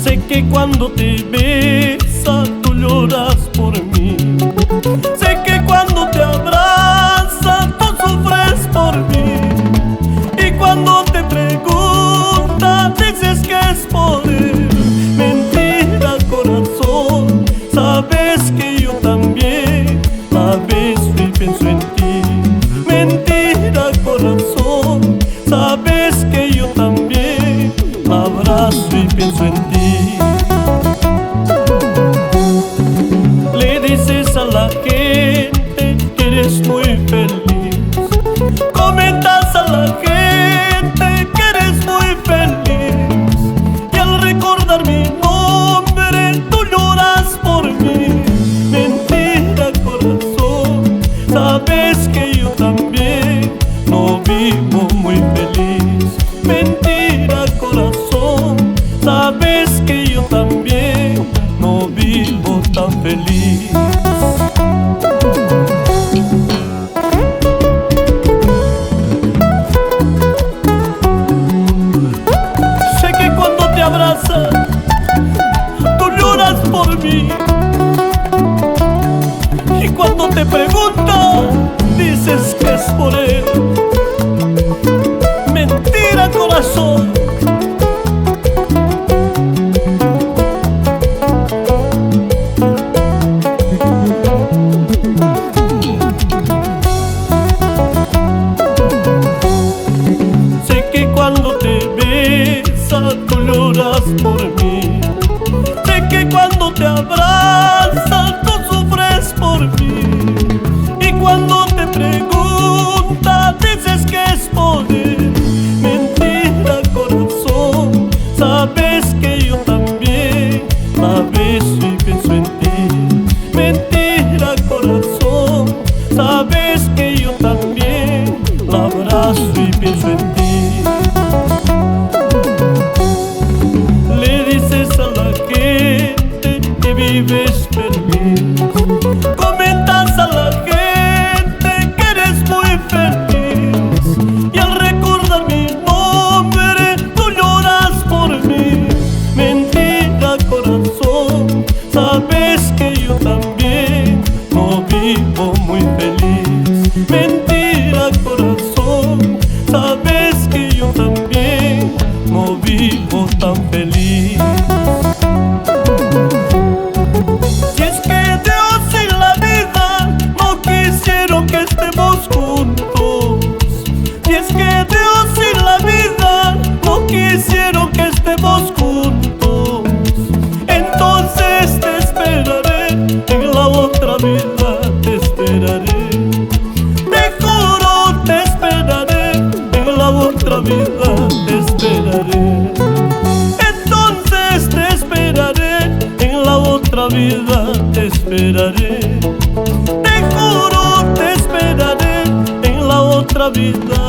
Sé que cuando te besa tú lloras por mí. Sé que cuando te abraza tú sufres por mí. Y cuando te pregunta dices que es por él. Mentira, corazón, sabes que yo también la beso y pienso en ti. Mentira, corazón, sabes que yo también la abrazo y pienso en ti. Le dices a la gente que eres muy feliz. Comentas a la gente que eres muy feliz. Y al recordar mi nombre tú lloras por mí. Mentira, corazón, sabes que yo también no vivo muy feliz. Mentira, corazón, sabes que yo también no vivo tan feliz. Sé que cuando te abraza tú lloras por mí. Y cuando te pregunta dices que es por él. Mentira, corazón. Sé que cuando te besa tú lloras por mí. Sé que cuando te abraza tú sufres por mí. Y cuando te pregunta dices que es por él. Mentira, corazón, sabes que yo también la beso y pienso en ti. Mentira, corazón, sabes que yo también la abrazo y pienso en ti. Le dices a la gente que vives feliz. Comentas a la gente que eres muy feliz. Y al recordar mi nombre tú lloras por mí. Mentira, corazón, sabes que yo también no vivo muy feliz. Mentira, corazón, sabes que yo también no vivo tan feliz. Si es que Dios y la vida no quisieron que estemos juntos. Si es que Dios y la vida no quisieron que estemos juntos, entonces te esperaré, en la otra vida te esperaré. Te juro, te esperaré, en la otra vida te esperaré. Entonces te esperaré, en la otra vida te esperaré. Te juro, te esperaré, en la otra vida